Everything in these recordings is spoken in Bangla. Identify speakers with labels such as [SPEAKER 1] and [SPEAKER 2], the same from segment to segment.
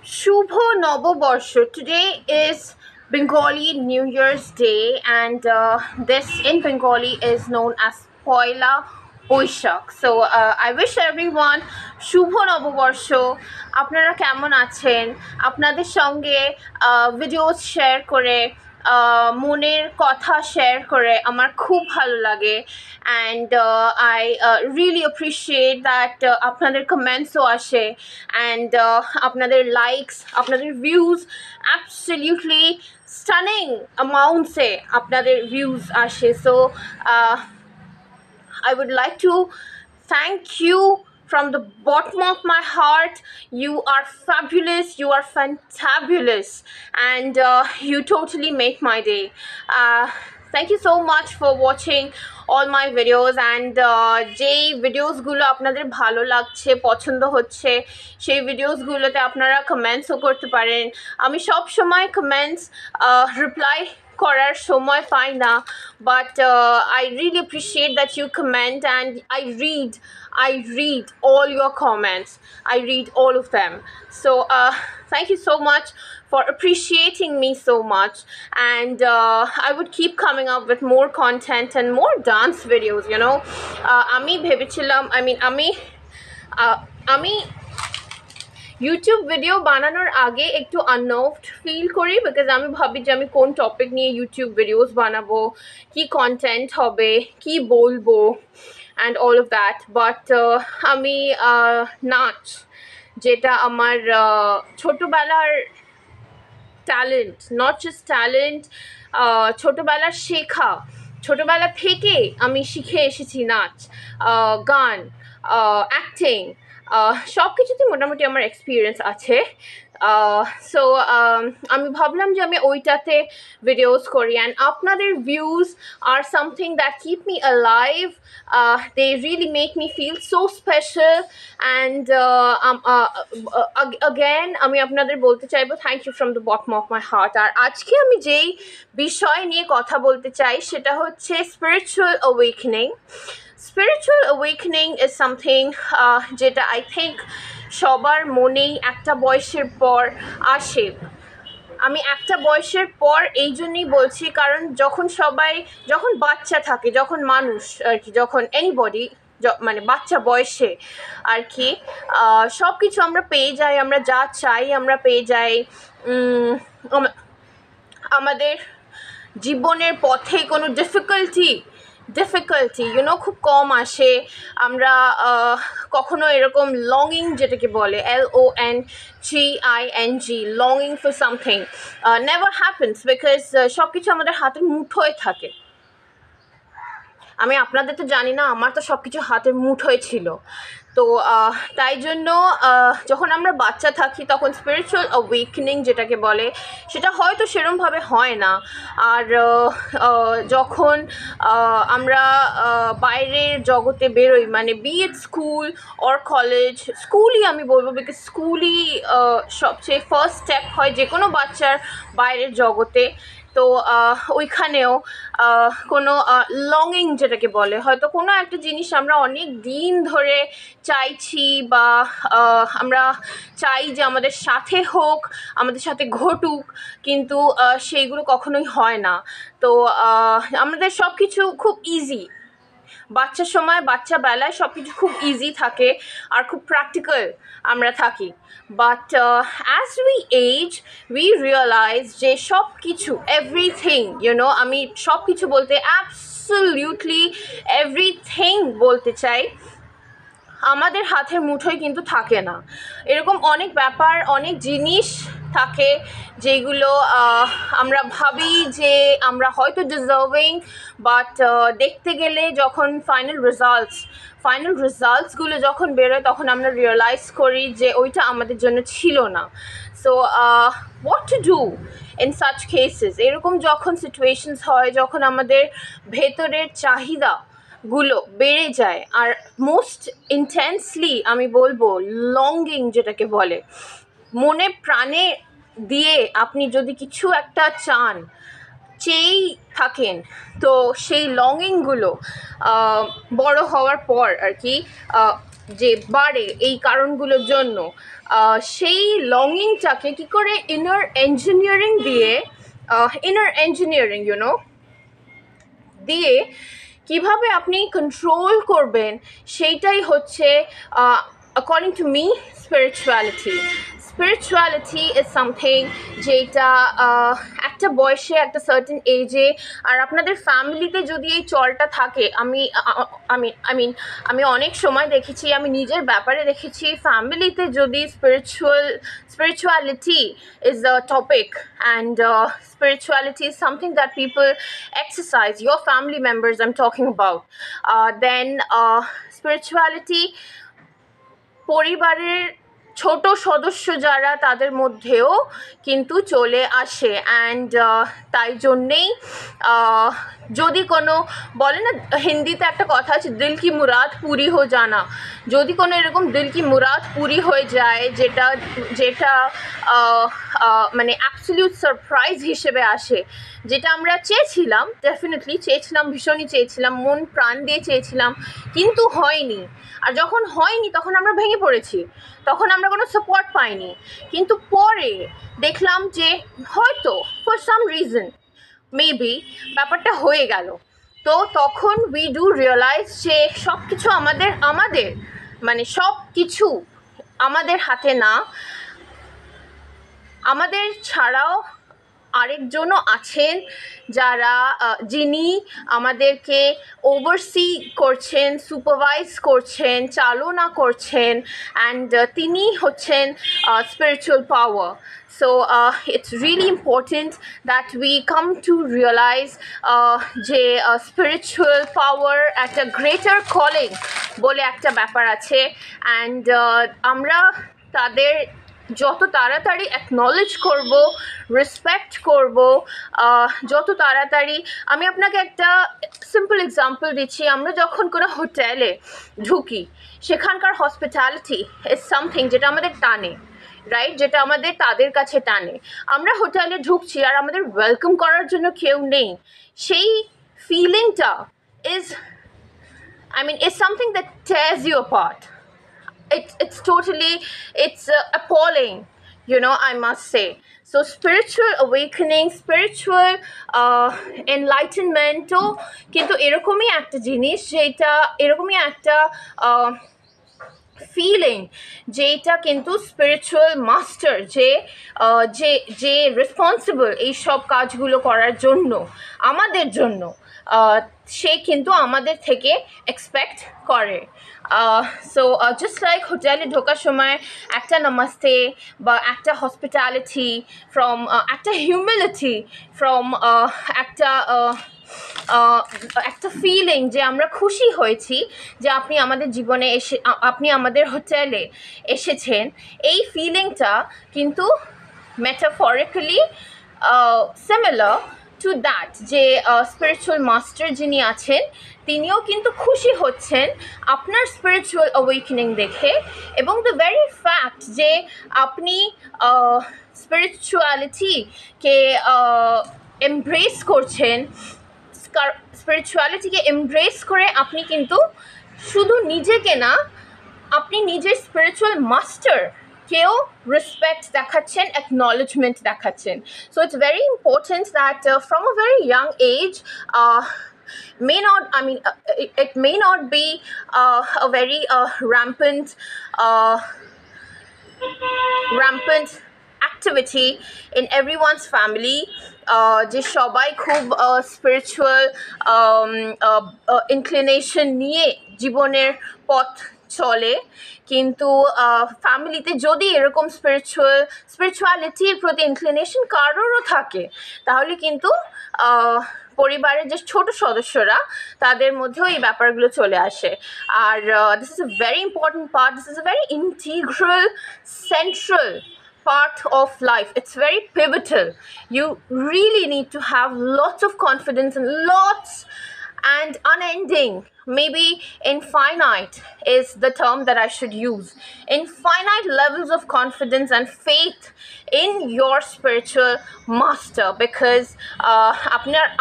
[SPEAKER 1] Shubho Noboborsho. Today is Bengali New Year's Day, and this in Bengali is known as Poila Boishak. So I wish everyone Shubho Noboborsho. আপনারা কেমন আছেন? আপনাদের সঙ্গে ভিডিওস শেয়ার করে মনের কথা শেয়ার করে আমার খুব ভালো লাগে, and I really appreciate that আপনাদের কমেন্টসও আসে, and আপনাদের লাইকস, আপনাদের ভিউজ, absolutely stunning amounts-এ আপনাদের ভিউজ আসে. So I would like to thank you from the bottom of my heart. You are fabulous, you are fantabulous, and you totally make my day. Thank you so much for watching all my videos, and যেই ভিডিওসগুলো আপনাদের ভালো লাগছে, পছন্দ হচ্ছে, সেই ভিডিওসগুলোতে আপনারা কমেন্টসও করতে পারেন. আমি সব সময় কমেন্টস রিপ্লাই করার সময় পাই না, but I really appreciate that you comment, and I read all your comments. I read all of them. So thank you so much for appreciating me so much, and I would keep coming up with more content and more dance videos, you know. আমি ভেবেছিলাম, আমি ইউটিউব ভিডিও বানানোর আগে একটু আননার্ভড ফিল করি, বিকজ আমি ভাবি যে আমি কোন টপিক নিয়ে ইউটিউব ভিডিওস বানাবো, কি কন্টেন্ট হবে, কি বলবো, and all of that. But আমি নাচ, যেটা আমার ছোটোবেলার ট্যালেন্ট, নট জাস্ট ট্যালেন্ট, ছোটোবেলার শেখা, ছোটোবেলা থেকে আমি শিখে এসেছি নাচ, গান, অ্যাক্টিং, সব কিছুতে মোটামুটি আমার এক্সপিরিয়েন্স আছে. সো আমি ভাবলাম যে আমি ওইটাতে ভিডিওস করি, অ্যান্ড আপনাদের ভিউজ আর something that keep me alive. They really make me feel so special, and again আমি আপনাদের বলতে চাইবো thank you from the bottom of my heart. আর আজকে আমি যেই বিষয় নিয়ে কথা বলতে চাই সেটা হচ্ছে spiritual awakening. Spiritual awakening is something যেটা I think সবার মনেই একটা বয়সের পর আসে. আমি একটা বয়সের পর এই জন্যই বলছি কারণ যখন বাচ্চা থাকে, যখন মানুষ আর কি, যখন এনিবডি মানে বাচ্চা বয়সে আর কি, সব কিছু আমরা পেয়ে যাই, আমরা যা চাই আমরা পেয়ে যাই. আমাদের জীবনের পথে কোনো ডিফিকাল্টি খুব কম আসে. আমরা কখনো এরকম লংইং, যেটাকে বলে LONGING, লংইং for something, never happens, because সব কিছু আমাদের হাতের মুঠোয় থাকে. আমি আপনাদের তো জানি না, আমার তো সব কিছু হাতের মুঠোয় ছিল. তো তাই জন্য যখন আমরা বাচ্চা থাকি তখন স্পিরিচুয়াল অ্যাওয়েকেনিং যেটাকে বলে সেটা হয়তো সেরমভাবে হয় না. আর যখন আমরা বাইরের জগতে বেরোই, মানে be it school or college, স্কুলই আমি বলবো, বিকজ স্কুলই সবচেয়ে ফার্স্ট স্টেপ হয় যে কোনো বাচ্চার বাইরের জগতে. তো ওইখানেও কোনো লংইং যেটাকে বলে, হয়তো কোনো একটা জিনিস আমরা অনেক দিন ধরে চাইছি, বা আমরা চাই যে আমাদের সাথে হোক, আমাদের সাথে ঘটুক, কিন্তু সেইগুলো কখনোই হয় না. তো আমাদের সব কিছু খুব ইজি, বাচ্চার সময়, বাচ্চা বেলায় সব কিছু খুব ইজি থাকে আর খুব প্র্যাকটিক্যাল আমরা থাকি. But as we age we realize যে সব কিছু, এভরিথিং, ইউনো, আমি সব কিছু বলতে অ্যাবসলিউটলি এভরিথিং বলতে চাই, আমাদের হাতের মুঠোয় কিন্তু থাকে না. এরকম অনেক ব্যাপার, অনেক জিনিস থাকে যেগুলো আমরা ভাবি যে আমরা হয়তো ডিজার্ভিং, বাট দেখতে গেলে যখন ফাইনাল রেজাল্টসগুলো যখন বেরোয় তখন আমরা রিয়েলাইজ করি যে ওইটা আমাদের জন্য ছিল না. So what to do in such cases? এরকম যখন সিচুয়েশনস হয়, যখন আমাদের ভেতরের চাহিদাগুলো বেড়ে যায়, আর মোস্ট ইন্টেন্সলি আমি বলবো লংইং যেটাকে বলে, মনে প্রাণে দিয়ে আপনি যদি কিছু একটা চান, চেয়েই থাকেন, তো সেই লংইংগুলো বড় হওয়ার পর আর কি যে বাড়ে এই কারণগুলোর জন্য, সেই লংইংটাকে কী করে ইনার ইঞ্জিনিয়ারিং দিয়ে কিভাবে আপনি কন্ট্রোল করবেন, সেইটাই হচ্ছে according to me spirituality is something যেটা একটা বয়সে একটা সার্টেন এজে, আর আপনাদের ফ্যামিলিতে যদি এই চলটা থাকে, আমি অনেক সময় দেখেছি, আমি নিজের ব্যাপারে দেখেছি, ফ্যামিলিতে যদি spirituality is a topic, and spirituality is something that people exercise, your family members I'm talking about, then spirituality পরিবারের ছোট সদস্য যারা তাদের মধ্যেও কিন্তু চলে আসে। অ্যান্ড তাই জন্যেই যদি কোনো বলে না, হিন্দিতে একটা কথা আছে, দিল কি মুরাদ পুরি হো জানা, যদি কোনো এরকম দিল কি মুরাদ পুরি হয়ে যায়, যেটা মানে অ্যাবসলিউট সারপ্রাইজ হিসেবে আসে, যেটা আমরা চেয়েছিলাম, ডেফিনেটলি চেয়েছিলাম, ভীষণই চেয়েছিলাম, মন প্রাণ দিয়ে চেয়েছিলাম, কিন্তু হয়নি। আর যখন হয়নি তখন আমরা ভেঙে পড়েছি, তখন আমরা কোনো সাপোর্ট পাইনি। কিন্তু পরে দেখলাম যে হয়তো ফর সাম রিজন মেবি ব্যাপারটা হয়ে গেল। তো তখন উই ডু রিয়েলাইজ যে সব কিছু আমাদের মানে সব কিছু আমাদের হাতে না, আমাদের ছাড়াও আরেকজনও আছেন যারা যিনি আমাদেরকে ওভারসি করছেন, সুপারভাইজ করছেন, চালনা করছেন, অ্যান্ড তিনি হচ্ছেন spiritual power. So it's really important that we come to realize যে spiritual power একটা greater calling বলে একটা ব্যাপার আছে, অ্যান্ড আমরা তাদের যত তাড়াতাড়ি অ্যাকনলেজ করব, রেসপেক্ট করব, যত তাড়াতাড়ি। আমি আপনাকে একটা সিম্পল এক্সাম্পল দিচ্ছি, আমরা যখন কোনো হোটেলে ঢুকি, সেখানকার হসপিটালিটি ইজ সামথিং যেটা আমাদের টানে, রাইট, যেটা আমাদের তাদের কাছে টানে। আমরা হোটেলে ঢুকছি আর আমাদের ওয়েলকাম করার জন্য কেউ নেই, সেই ফিলিংটা is something that tears you apart. It's totally, it's appalling, I must say. So spiritual awakening, spiritual enlightenment ও কিন্তু এরকমই একটা জিনিস, যেটা এরকমই একটা ফিলিং, যেটা কিন্তু স্পিরিচুয়াল মাস্টার যে রেসপন্সিবল এই সব কাজগুলো করার জন্য, আমাদের জন্য, সে কিন্তু আমাদের থেকে এক্সপেক্ট করে। সো জাস্ট লাইক হোটেলে ঢোকার সময় একটা নমস্তে বা একটা হসপিটালিটি ফ্রম, একটা হিউমিলিটি ফ্রম, একটা ফিলিং যে আমরা খুশি হয়েছি যে আপনি আমাদের জীবনে আপনি আমাদের হোটেলে এসেছেন, এই ফিলিংটা কিন্তু মেটাফরিক্যালি সিমিলার টু দ্যাট, যে স্পিরিচুয়াল মাস্টার যিনি আছেন তিনিও কিন্তু খুশি হচ্ছেন আপনার স্পিরিচুয়াল অ্যাওয়েকেনিং দেখে, এবং দ্য ভেরি ফ্যাক্ট যে আপনি স্পিরিচুয়ালিটিকে এমব্রেস করছেন, স্পিরিচুয়ালিটিকে এমব্রেস করে আপনি কিন্তু শুধু নিজেকে না, আপনি নিজের স্পিরিচুয়াল মাস্টার কেও রেসপেক্ট দেখাচ্ছেন, অ্যাকনলেজমেন্ট দেখাচ্ছেন। So it's very important that from a very young age, it may not be a very rampant activity in everyone's family, যে সবাই খুব স্পিরিচুয়াল ইনক্লিনেশন নিয়ে জীবনের পথ চলে, কিন্তু ফ্যামিলিতে যদি এরকম স্পিরিচুয়ালিটির প্রতি ইনক্লিনেশন কারোরও থাকে, তাহলে কিন্তু পরিবারের যে ছোট সদস্যরা তাদের মধ্যেও এই ব্যাপারগুলো চলে আসে। আর this is a very important part, this is a very integral, central part of life. It's very pivotal. You really need to have lots of confidence and and unending, maybe infinite is the term that I should use. Infinite levels of confidence and faith in your spiritual master, because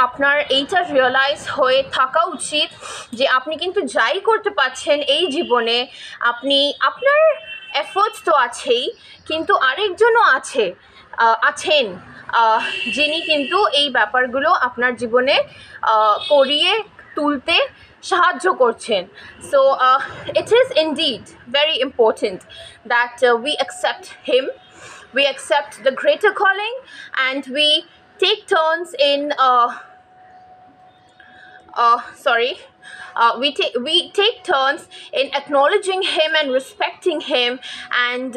[SPEAKER 1] আপনার এইটা রিয়েলাইজ হয়ে থাকা উচিত যে আপনি কিন্তু যাই করতে পারছেন এই জীবনে, আপনি আপনার এফোর্টস তো আছেই, কিন্তু আরেকজনও আছেন যিনি কিন্তু এই ব্যাপারগুলো আপনার জীবনে করিয়ে তুলতে সাহায্য করছেন. So it is indeed very important that we accept him, we accept the greater calling, and we take turns in we take turns in acknowledging him and respecting him, and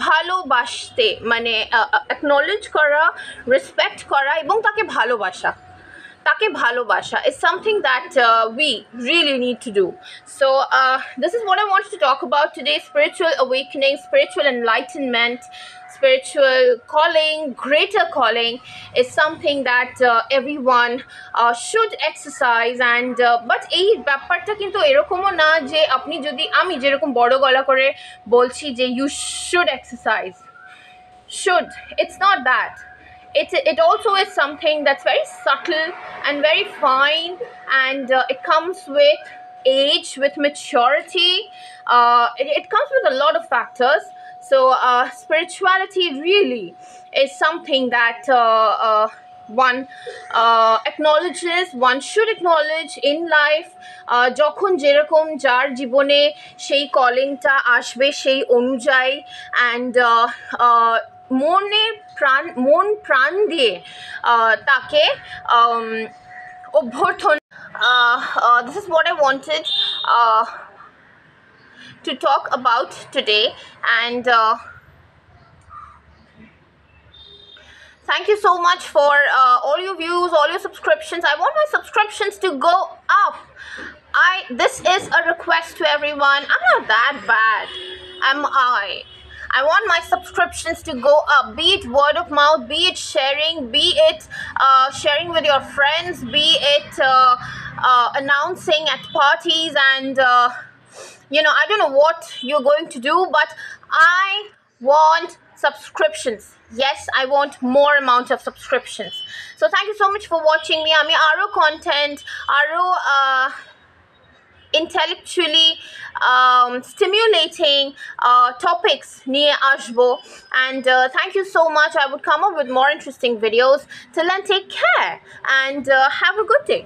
[SPEAKER 1] ভালোবাসতে, মানে অ্যাকনলেজ করা, রেসপেক্ট করা এবং তাকে ভালোবাসা is something that we really need to do. So this is what I wanted to talk about today: spiritual awakening, spiritual enlightenment, spiritual calling, greater calling is something that everyone should exercise. And but এই ব্যাপারটা কিন্তু এরকমও না যে আপনি যদি, আমি যেরকম বড় গলা করে বলছি যে you should exercise, it's not that. It also is something that's very subtle and very fine, and it comes with age, with maturity. It comes with a lot of factors. So spirituality really is something that one acknowledges, one should acknowledge in life. যখন যেরকম যার জীবনে সেই কলিংটা আসবে সেই অনুযায়ী, and মন প্রাণ দিয়ে তাকে অভ্যর্থনা. This is what I wanted to talk about today, and thank you so much for all your views, all your subscriptions. I want my subscriptions to go up. This is a request to everyone. I'm not that bad, am I want my subscriptions to go up, be it word of mouth, be it sharing, be it sharing with your friends, be it announcing at parties, and I don't know what you're going to do, but I want subscriptions. Yes, I want more amount of subscriptions. So thank you so much for watching me. আমি আরো content, আরো intellectually stimulating topics নিয়ে আসবো, and thank you so much. I would come up with more interesting videos. Till then, take care and have a good day.